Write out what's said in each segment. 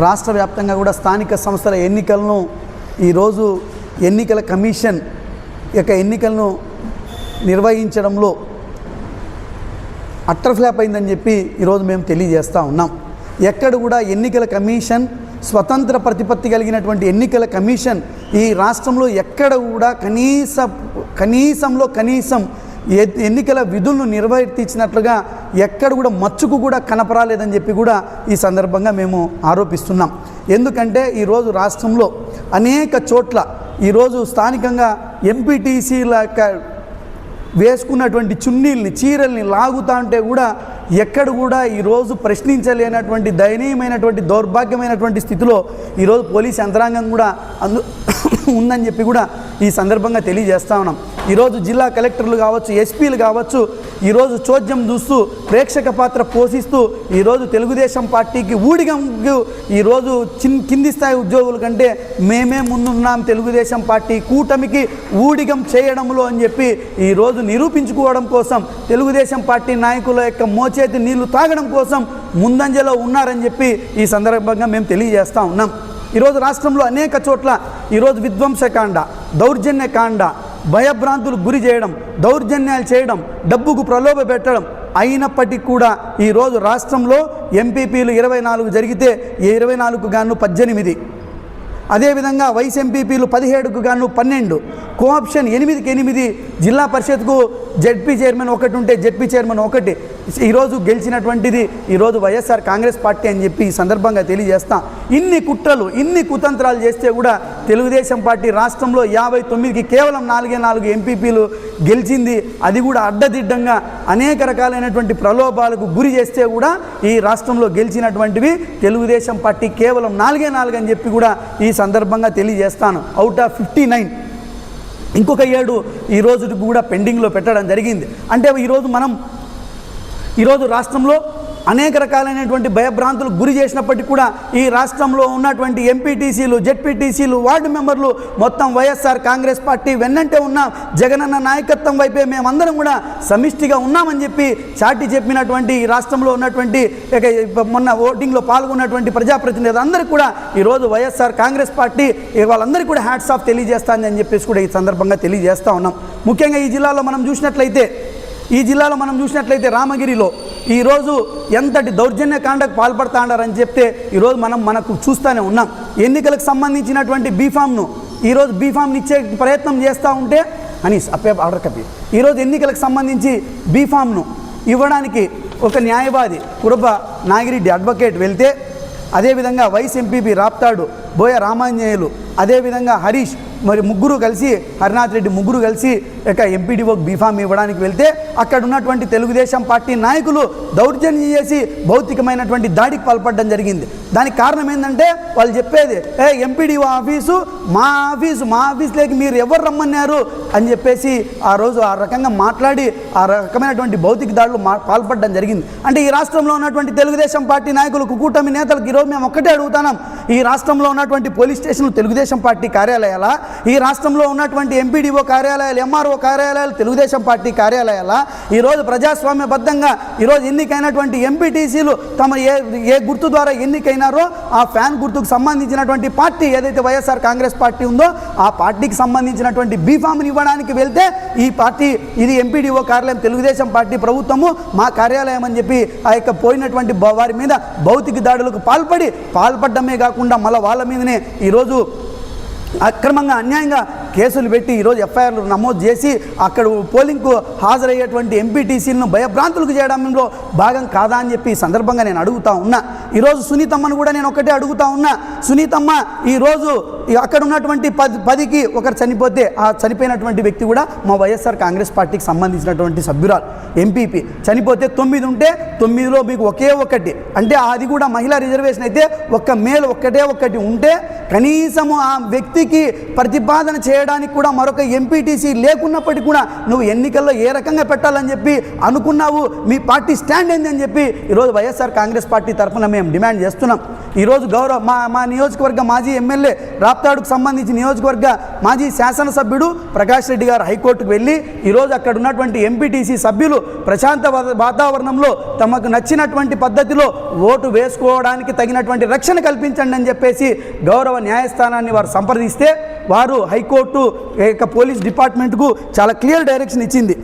రాష్ట్ర వ్యాప్తంగా కూడా స్థానిక సంస్థల ఎన్నికలను ఈరోజు ఎన్నికల కమిషన్ యొక్క ఎన్నికలను నిర్వహించడంలో అట్టర్ ఫ్లాప్ అయిందని చెప్పి ఈరోజు మేము తెలియజేస్తూ ఉన్నాం. ఎక్కడ కూడా ఎన్నికల కమిషన్ స్వతంత్ర ప్రతిపత్తి కలిగినటువంటి ఎన్నికల కమిషన్ ఈ రాష్ట్రంలో ఎక్కడ కూడా కనీసంలో కనీసం ఎన్నికల విధులను నిర్వర్తించినట్లుగా ఎక్కడ కూడా మచ్చుకు కూడా కనపరాలేదని చెప్పి కూడా ఈ సందర్భంగా మేము ఆరోపిస్తున్నాం. ఎందుకంటే ఈరోజు రాష్ట్రంలో అనేక చోట్ల ఈరోజు స్థానికంగా ఎంపీటీసీల వేసుకున్నటువంటి చున్నీల్ని చీరల్ని లాగుతా ఉంటే కూడా ఎక్కడ కూడా ఈరోజు ప్రశ్నించలేనటువంటి దయనీయమైనటువంటి దౌర్భాగ్యమైనటువంటి స్థితిలో ఈరోజు పోలీస్ యంత్రాంగం కూడా ఉందని చెప్పి కూడా ఈ సందర్భంగా తెలియజేస్తా ఉన్నాం. ఈరోజు జిల్లా కలెక్టర్లు కావచ్చు, ఎస్పీలు కావచ్చు, ఈరోజు చోద్యం చూస్తూ ప్రేక్షక పాత్ర పోషిస్తూ ఈరోజు తెలుగుదేశం పార్టీకి ఊడిగం ఈరోజు కింది స్థాయి ఉద్యోగుల కంటే మేమే ముందున్నాం తెలుగుదేశం పార్టీ కూటమికి ఊడిగం చేయడంలో అని చెప్పి ఈరోజు నిరూపించుకోవడం కోసం తెలుగుదేశం పార్టీ నాయకుల యొక్క మోచేతి నీళ్లు తాగడం కోసం ముందంజలో ఉన్నారని చెప్పి ఈ సందర్భంగా మేము తెలియజేస్తూ ఉన్నాం. ఈరోజు రాష్ట్రంలో అనేక చోట్ల ఈరోజు విధ్వంసకాండ, దౌర్జన్యకాండ, భయభ్రాంతులు గురి చేయడం, దౌర్జన్యాలు చేయడం, డబ్బుకు ప్రలోభ పెట్టడం అయినప్పటికీ కూడా ఈరోజు రాష్ట్రంలో ఎంపీపీలు 24 జరిగితే 24కు గాను 18, అదేవిధంగా వైస్ ఎంపీపీలు 17కు గాను 12, కోఆప్షన్ 8కి 8, జిల్లా పరిషత్కు జెడ్పీ చైర్మన్ ఒకటి ఉంటే జెడ్పీ చైర్మన్ ఒకటి ఈరోజు గెలిచినటువంటిది ఈరోజు వైఎస్ఆర్ కాంగ్రెస్ పార్టీ అని చెప్పి ఈ సందర్భంగా తెలియజేస్తాం. ఇన్ని కుట్రలు, ఇన్ని కుతంత్రాలు చేస్తే కూడా తెలుగుదేశం పార్టీ రాష్ట్రంలో 59కి కేవలం 4 ఎంపీపీలు గెలిచింది. అది కూడా అడ్డదిడ్డంగా అనేక రకాలైనటువంటి ప్రలోభాలకు గురి చేస్తే కూడా ఈ రాష్ట్రంలో గెలిచినటువంటివి తెలుగుదేశం పార్టీ కేవలం 4 అని చెప్పి కూడా ఈ సందర్భంగా తెలియజేస్తాను. అవుట్ ఆఫ్ 59 ఇంకొక 7 ఈ రోజుకి కూడా పెండింగ్లో పెట్టడం జరిగింది. అంటే ఈరోజు రాష్ట్రంలో అనేక రకాలైనటువంటి భయభ్రాంతులకు గురి చేసినప్పటికీ కూడా ఈ రాష్ట్రంలో ఉన్నటువంటి ఎంపీటీసీలు, జెడ్పీటీసీలు, వార్డు మెంబర్లు మొత్తం వైఎస్ఆర్ కాంగ్రెస్ పార్టీ వెన్నంటే ఉన్నాం, జగనన్న నాయకత్వం వైపే మేమందరం కూడా సమిష్టిగా ఉన్నామని చెప్పి చాటి చెప్పినటువంటి ఈ రాష్ట్రంలో ఉన్నటువంటి మొన్న ఓటింగ్లో పాల్గొన్నటువంటి ప్రజాప్రతినిధులు అందరికీ కూడా ఈరోజు వైఎస్ఆర్ కాంగ్రెస్ పార్టీ వాళ్ళందరికీ కూడా హ్యాట్స్ ఆఫ్ తెలియజేస్తానని చెప్పేసి కూడా ఈ సందర్భంగా తెలియజేస్తూ ఉన్నాం. ముఖ్యంగా ఈ జిల్లాలో మనం చూసినట్లయితే రామగిరిలో ఈరోజు ఎంతటి దౌర్జన్యకాండకు పాల్పడతా ఉన్నారని చెప్తే ఈరోజు మనకు చూస్తూనే ఉన్నాం. ఎన్నికలకు సంబంధించినటువంటి బీఫామ్ను ఈరోజు బీఫామ్ని ఇచ్చే ప్రయత్నం చేస్తూ ఉంటే అనీస్ ఆర్డర్ కపి ఈరోజు ఎన్నికలకు సంబంధించి బీఫామ్ను ఇవ్వడానికి ఒక న్యాయవాది కురబ నాగిరెడ్డి అడ్వకేట్ వెళ్తే, అదేవిధంగా వైస్ ఎంపీపీ రాప్తాడు బోయ రామాంజనేయులు, అదేవిధంగా హరీష్ మరి హరినాథ్ రెడ్డి ముగ్గురు కలిసి ఎంపీడీఓకి బీఫామ్ ఇవ్వడానికి వెళ్తే అక్కడ ఉన్నటువంటి తెలుగుదేశం పార్టీ నాయకులు దౌర్జన్యం చేసి భౌతికమైనటువంటి దాడికి పాల్పడడం జరిగింది. దానికి కారణం ఏంటంటే వాళ్ళు చెప్పేది ఎంపీడీఓ ఆఫీసు మా ఆఫీసులోకి మీరు ఎవరు రమ్మన్నారు అని చెప్పేసి ఆ రోజు ఆ రకంగా మాట్లాడి ఆ రకమైనటువంటి భౌతిక దాడులు పాల్పడడం జరిగింది. అంటే ఈ రాష్ట్రంలో ఉన్నటువంటి తెలుగుదేశం పార్టీ నాయకులకు, కూటమి నేతలకు ఈరోజు మేము ఒక్కటే అడుగుతున్నాం, ఈ రాష్ట్రంలో ఉన్నటువంటి పోలీస్ స్టేషన్లు తెలుగుదేశం పార్టీ కార్యాలయాల, ఈ రాష్ట్రంలో ఉన్నటువంటి ఎంపీడీఓ కార్యాలయాలు, ఎంఆర్ఓ కార్యాలయాలు తెలుగుదేశం పార్టీ కార్యాలయాల, ఈరోజు ప్రజాస్వామ్యబద్ధంగా ఈరోజు ఎన్నికైనటువంటి ఎంపీటీసీలు తమ ఏ గుర్తు ద్వారా ఎన్నికైనారో ఆ ఫ్యాన్ గుర్తుకు సంబంధించినటువంటి పార్టీ ఏదైతే వైఎస్ఆర్ కాంగ్రెస్ పార్టీ ఉందో ఆ పార్టీకి సంబంధించినటువంటి బీఫామ్ని ఇవ్వడానికి వెళ్తే ఈ పార్టీ ఇది ఎంపీడీఓ కార్యాలయం తెలుగుదేశం పార్టీ ప్రభుత్వము మా కార్యాలయం అని చెప్పి ఆ యొక్క పోయినటువంటి వారి మీద భౌతిక దాడులకు పాల్పడమే కాకుండా మళ్ళీ వాళ్ళ మీదనే ఈరోజు అక్రమంగా అన్యాయంగా కేసులు పెట్టి ఈరోజు ఎఫ్ఐఆర్లు నమోదు చేసి అక్కడ పోలింగ్కు హాజరయ్యేటువంటి ఎంపీటీసీలను భయభ్రాంతులకు చేయడంలో భాగం కాదా అని చెప్పి ఈ సందర్భంగా నేను అడుగుతా ఉన్నా. ఈరోజు సునీతమ్మను కూడా నేను ఒకటే అడుగుతా ఉన్నా, సునీతమ్మ ఈరోజు అక్కడ ఉన్నటువంటి 10కి ఒకరు చనిపోతే ఆ చనిపోయినటువంటి వ్యక్తి కూడా మా వైఎస్ఆర్ కాంగ్రెస్ పార్టీకి సంబంధించినటువంటి సభ్యురాలు ఎంపీపీ చనిపోతే 9 ఉంటే 9లో మీకు ఒకే ఒకటి అంటే అది కూడా మహిళా రిజర్వేషన్ అయితే ఒక్క మేల్ ఒక్కటి ఉంటే కనీసము ఆ వ్యక్తికి ప్రతిపాదన చేయడానికి కూడా మరొక ఎంపీటీసీ లేకున్నప్పటికీ కూడా నువ్వు ఎన్నికల్లో ఏ రకంగా పెట్టాలని చెప్పి అనుకున్నావు, మీ పార్టీ స్టాండ్ ఏంది అని చెప్పి ఈరోజు వైఎస్ఆర్ కాంగ్రెస్ పార్టీ తరఫున మేము మేము డిమాండ్ చేస్తున్నాం. ఈరోజు మా నియోజకవర్గ మాజీ ఎమ్మెల్యే రాప్తాడుకు సంబంధించి నియోజకవర్గ మాజీ శాసనసభ్యుడు ప్రకాష్ రెడ్డి గారు హైకోర్టుకు వెళ్ళి ఈరోజు అక్కడ ఉన్నటువంటి ఎంపీటీసీ సభ్యులు ప్రశాంత వాతావరణంలో తమకు నచ్చినటువంటి పద్ధతిలో ఓటు వేసుకోవడానికి తగినటువంటి రక్షణ కల్పించండి అని చెప్పేసి గౌరవ న్యాయస్థానాన్ని వారు సంప్రదిస్తే వారు హైకోర్టు పోలీస్ డిపార్ట్మెంట్కు చాలా క్లియర్ డైరెక్షన్ ఇచ్చింది.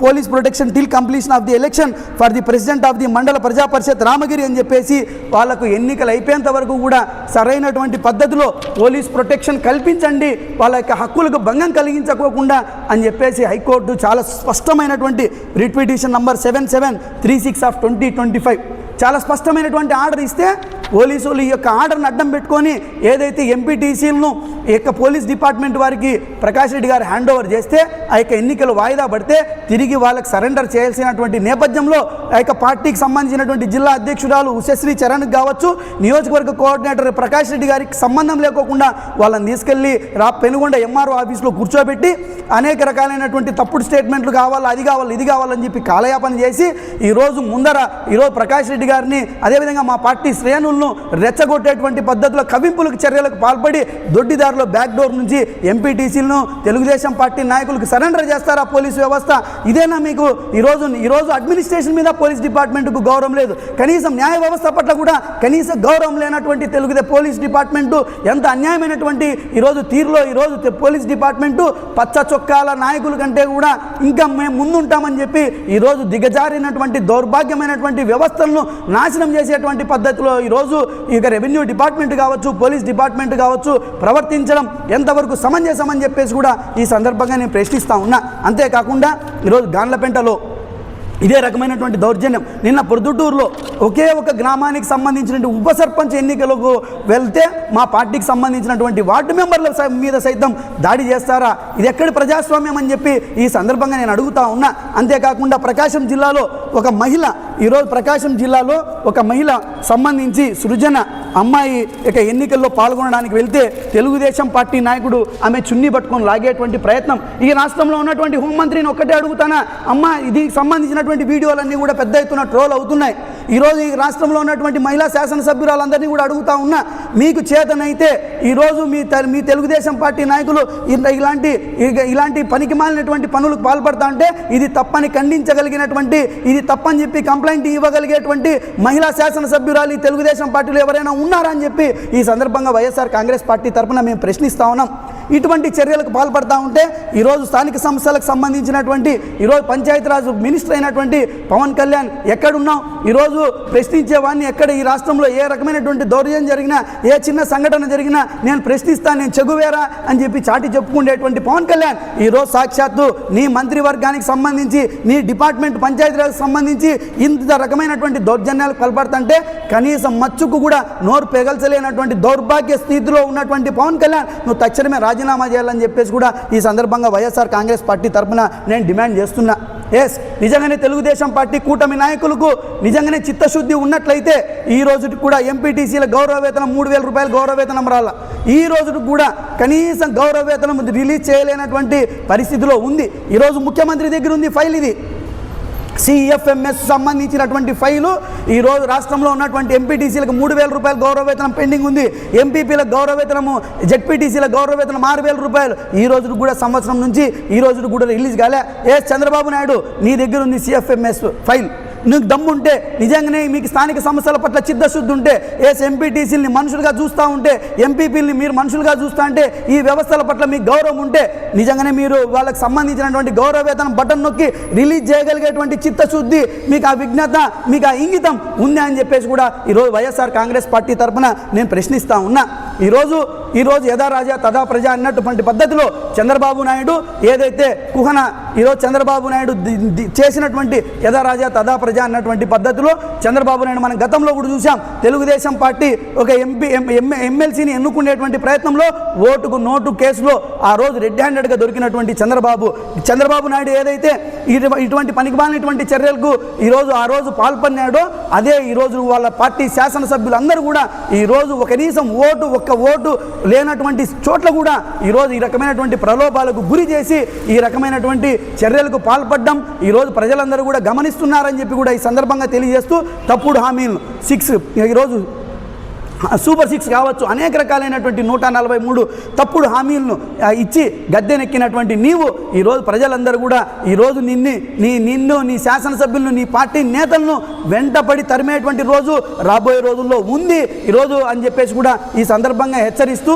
Police protection till completion of the election for the president of the మండల ప్రజా పరిషత్ రామగిరి అని చెప్పేసి వాళ్ళకు ఎన్నికలు అయిపోయేంత వరకు కూడా సరైనటువంటి పద్ధతిలో పోలీస్ ప్రొటెక్షన్ కల్పించండి, వాళ్ళ యొక్క హక్కులకు భంగం కలిగించకోకుండా అని చెప్పేసి హైకోర్టు చాలా స్పష్టమైనటువంటి రిట్ పిటిషన్ నంబర్ 7736 ఆఫ్ 2025 చాలా స్పష్టమైనటువంటి ఆర్డర్ ఇస్తే పోలీసులు ఈ యొక్క ఆర్డర్ని అడ్డం పెట్టుకొని ఏదైతే ఎంపీటీసీలను ఈ యొక్క పోలీస్ డిపార్ట్మెంట్ వారికి ప్రకాష్ రెడ్డి గారు హ్యాండ్ ఓవర్ చేస్తే ఆ యొక్క ఎన్నికలు వాయిదా పడితే తిరిగి వాళ్ళకి సరెండర్ చేయాల్సినటువంటి నేపథ్యంలో ఆ యొక్క పార్టీకి సంబంధించినటువంటి జిల్లా అధ్యక్షురాలు ఉషశ్రీ చరణ్కి కావచ్చు, నియోజకవర్గ కోఆర్డినేటర్ ప్రకాష్ రెడ్డి గారికి సంబంధం లేకోకుండా వాళ్ళని తీసుకెళ్ళి పెనుగొండ ఎంఆర్ఓ ఆఫీస్లో కూర్చోబెట్టి అనేక రకాలైనటువంటి తప్పుడు స్టేట్మెంట్లు కావాలి, అది కావాలి, ఇది కావాలని చెప్పి కాలయాపన చేసి ఈరోజు ప్రకాష్ రెడ్డి గారిని అదేవిధంగా మా పార్టీ శ్రేణులను రెచ్చగొట్టేటువంటి పద్ధతిలో కవింపులకు చర్యలకు పాల్పడి దొడ్డిదారిలో బ్యాక్ డోర్ నుంచి ఎంపీటీసీలను తెలుగుదేశం పార్టీ నాయకులకు సరెండర్ చేస్తారా పోలీసు వ్యవస్థ? ఇదేనా మీకు ఈరోజు అడ్మినిస్ట్రేషన్ మీద పోలీస్ డిపార్ట్మెంట్కు గౌరవం లేదు, కనీసం న్యాయ వ్యవస్థ పట్ల కూడా కనీస గౌరవం లేనటువంటి పోలీస్ డిపార్ట్మెంటు ఎంత అన్యాయమైనటువంటి ఈరోజు తీరులో ఈరోజు పోలీస్ డిపార్ట్మెంటు పచ్చ చొక్కాల నాయకుల కంటే కూడా ఇంకా మేము ముందుంటామని చెప్పి ఈరోజు దిగజారినటువంటి దౌర్భాగ్యమైనటువంటి వ్యవస్థలను నాశనం చేసేటువంటి పద్ధతిలో ఈరోజు ఇక రెవెన్యూ డిపార్ట్మెంట్ కావచ్చు, పోలీస్ డిపార్ట్మెంట్ కావచ్చు ప్రవర్తించడం ఎంతవరకు సమంజసమని చెప్పేసి కూడా ఈ సందర్భంగా నేను ప్రశ్నిస్తూ ఉన్నా. అంతేకాకుండా ఈరోజు గాన్లపెంటలో ఇదే రకమైనటువంటి దౌర్జన్యం. నిన్న పొద్దుటూరులో ఒకే ఒక గ్రామానికి సంబంధించినటువంటి ఉప సర్పంచ్ ఎన్నికలకు వెళ్తే మా పార్టీకి సంబంధించినటువంటి వార్డు మెంబర్ల మీద సైతం దాడి చేస్తారా? ఇది ఎక్కడి ప్రజాస్వామ్యం అని చెప్పి ఈ సందర్భంగా నేను అడుగుతా ఉన్నా. అంతేకాకుండా ప్రకాశం జిల్లాలో ఒక మహిళ సంబంధించి సృజన అమ్మాయి ఇక ఎన్నికల్లో పాల్గొనడానికి వెళ్తే తెలుగుదేశం పార్టీ నాయకుడు ఆమె చున్నీ పట్టుకొని లాగేటువంటి ప్రయత్నం. ఈ రాష్ట్రంలో ఉన్నటువంటి హోంమంత్రిని ఒక్కటే అడుగుతానా, అమ్మ దీనికి సంబంధించినటువంటి వీడియోలన్నీ కూడా పెద్ద ఎత్తున ట్రోల్ అవుతున్నాయి. ఈరోజు ఈ రాష్ట్రంలో ఉన్నటువంటి మహిళా శాసనసభ్యురాలందరినీ కూడా అడుగుతా ఉన్నా, మీకు చేతనైతే ఈరోజు మీ తెలుగుదేశం పార్టీ నాయకులు ఇలాంటి పనికిమాలినటువంటి పనులకు పాల్పడతా అంటే ఇది తప్పని ఖండించగలిగినటువంటి, ఇది తప్పని చెప్పి కంప్లైంట్ ఇవ్వగలిగేటువంటి మహిళా శాసనసభ్యురాలు ఈ తెలుగుదేశం పార్టీలో ఎవరైనా ఉన్నారా అని చెప్పి ఈ సందర్భంగా వైఎస్ఆర్ కాంగ్రెస్ పార్టీ తరఫున మేము ప్రశ్నిస్తా ఉన్నాం. ఇటువంటి చర్యలకు పాల్పడతా ఉంటే ఈరోజు స్థానిక సంస్థలకు సంబంధించినటువంటి ఈరోజు పంచాయతీరాజ్ మినిస్టర్ అయినటువంటి పవన్ కళ్యాణ్ ఎక్కడున్నాం? ఈరోజు ప్రశ్నించేవాడిని ఎక్కడ ఈ రాష్ట్రంలో ఏ రకమైనటువంటి దౌర్జన్యం జరిగినా, ఏ చిన్న సంఘటన జరిగినా నేను ప్రశ్నిస్తాను, నేను చెగువేరా అని చెప్పి చాటి చెప్పుకునేటువంటి పవన్ కళ్యాణ్ ఈరోజు సాక్షాత్తు నీ మంత్రివర్గానికి సంబంధించి, నీ డిపార్ట్మెంట్ పంచాయతీరాజ్కి సంబంధించి ఇంత రకమైనటువంటి దౌర్జన్యాలకు పాల్పడుతుంటే కనీసం మచ్చుకు కూడా నోరు పెగల్చలేనటువంటి దౌర్భాగ్య స్థితిలో ఉన్నటువంటి పవన్ కళ్యాణ్ నువ్వు తక్షణమే రాజీనామా చేయాలని చెప్పేసి కూడా ఈ సందర్భంగా వైఎస్ఆర్ కాంగ్రెస్ పార్టీ తరఫున నేను డిమాండ్ చేస్తున్నా. నిజంగానే తెలుగుదేశం పార్టీ కూటమి నాయకులకు నిజంగానే చిత్తశుద్ధి ఉన్నట్లయితే ఈ రోజుకి కూడా ఎంపీటీసీల గౌరవ వేతనం 3,000 రూపాయలు గౌరవ వేతనం రాల. ఈ రోజుకి కూడా కనీసం గౌరవ వేతనం రిలీజ్ చేయలేనటువంటి పరిస్థితిలో ఉంది. ఈరోజు ముఖ్యమంత్రి దగ్గర ఉంది ఫైల్, ఇది CFMS సంబంధించినటువంటి ఫైలు. ఈరోజు రాష్ట్రంలో ఉన్నటువంటి ఎంపీటీసీలకు 3,000 రూపాయలు గౌరవ వేతనం పెండింగ్ ఉంది. ఎంపీపీలకు గౌరవ వేతనము, జెడ్పీటీసీల గౌరవ వేతనం 6,000 రూపాయలు ఈ రోజు కూడా సంవత్సరం నుంచి ఈ రోజు కూడా రిలీజ్ కాలే. చంద్రబాబు నాయుడు నీ దగ్గర ఉంది CFMS ఫైల్, నీకు దమ్ముంటే నిజంగానే మీకు స్థానిక సమస్యల పట్ల చిత్తశుద్ధి ఉంటే, ఎంపీటీసీలని మనుషులుగా చూస్తూ ఉంటే, ఎంపీపీలని మీరు మనుషులుగా చూస్తూ ఉంటే, ఈ వ్యవస్థల పట్ల మీకు గౌరవం ఉంటే నిజంగానే మీరు వాళ్ళకి సంబంధించినటువంటి గౌరవ వేతనం బటన్ నొక్కి రిలీజ్ చేయగలిగేటువంటి చిత్తశుద్ధి, మీకు ఆ విజ్ఞత, మీకు ఆ ఇంగితం ఉంది అని చెప్పేసి కూడా ఈరోజు వైఎస్ఆర్ కాంగ్రెస్ పార్టీ తరఫున నేను ప్రశ్నిస్తూ ఉన్నా. ఈరోజు యథా రాజా తదా ప్రజ అన్నటువంటి పద్ధతిలో చంద్రబాబు నాయుడు ఏదైతే ఈరోజు చంద్రబాబు నాయుడు చేసినటువంటి యథా రాజా తదా ప్రజ అన్నటువంటి పద్ధతిలో చంద్రబాబు నాయుడు మనం గతంలో కూడా చూసాం. తెలుగుదేశం పార్టీ ఒక ఎమ్మెల్సీని ఎన్నుకునేటువంటి ప్రయత్నంలో ఓటుకు నోటు కేసులో ఆ రోజు రెడ్ హ్యాండెడ్గా దొరికినటువంటి చంద్రబాబు నాయుడు ఏదైతే ఇటువంటి పనికిమాలినటువంటి చర్యలకు ఆ రోజు పాల్పడినాడో అదే ఈరోజు వాళ్ళ పార్టీ శాసనసభ్యులందరూ కూడా ఈరోజు కనీసం ఒక్క ఓటు లేనటువంటి చోట్ల కూడా ఈరోజు ఈ రకమైనటువంటి ప్రలోభాలకు గురి చేసి ఈ రకమైనటువంటి చర్యలకు పాల్పడడం ఈరోజు ప్రజలందరూ కూడా గమనిస్తున్నారని చెప్పి కూడా ఈ సందర్భంగా తెలియజేస్తూ తప్పుడు హామీలను 6 ఈరోజు సూపర్ 6 కావచ్చు, అనేక రకాలైనటువంటి 143 తప్పుడు హామీలను ఇచ్చి గద్దెనెక్కినటువంటి నీవు ఈరోజు ప్రజలందరూ కూడా ఈరోజు నిన్ను నీ శాసనసభ్యులను నీ పార్టీ నేతలను వెంటపడి తరిమేటువంటి రోజు రాబోయే రోజుల్లో ఉంది ఈరోజు అని చెప్పేసి కూడా ఈ సందర్భంగా హెచ్చరిస్తూ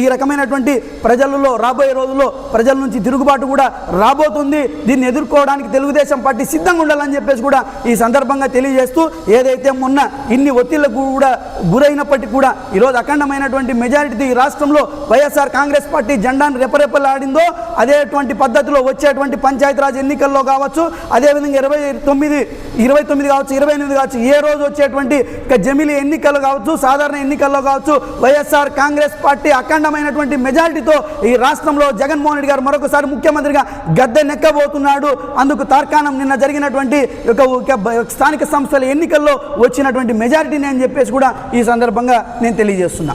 ఈ రకమైనటువంటి ప్రజలలో రాబోయే రోజుల్లో ప్రజల నుంచి తిరుగుబాటు కూడా రాబోతుంది. దీన్ని ఎదుర్కోవడానికి తెలుగుదేశం పార్టీ సిద్ధంగా ఉండాలని చెప్పేసి కూడా ఈ సందర్భంగా తెలియజేస్తూ ఏదైతే మొన్న ఇన్ని ఒత్తిళ్లకు కూడా అయినప్పటికీ కూడా ఈరోజు అఖండమైనటువంటి మెజారిటీ ఈ రాష్ట్రంలో వైఎస్ఆర్ కాంగ్రెస్ పార్టీ జెండాను రెపరెపలాడిందో అదేటువంటి పద్ధతిలో వచ్చేటువంటి పంచాయతీరాజ్ ఎన్నికల్లో కావచ్చు, అదేవిధంగా 29 కావచ్చు, 28 కావచ్చు, ఏ రోజు వచ్చేటువంటి జమిలీ ఎన్నికలు కావచ్చు, సాధారణ ఎన్నికల్లో కావచ్చు, వైఎస్ఆర్ కాంగ్రెస్ పార్టీ అఖండమైనటువంటి మెజారిటీతో ఈ రాష్ట్రంలో జగన్మోహన్ రెడ్డి గారు మరొకసారి ముఖ్యమంత్రిగా గద్దె నెక్కబోతున్నాడు. అందుకు తార్కాణం నిన్న జరిగినటువంటి స్థానిక సంస్థల ఎన్నికల్లో వచ్చినటువంటి మెజారిటీని అని చెప్పేసి కూడా ఈ సందర్భంగా నేను తెలియజేస్తున్నా.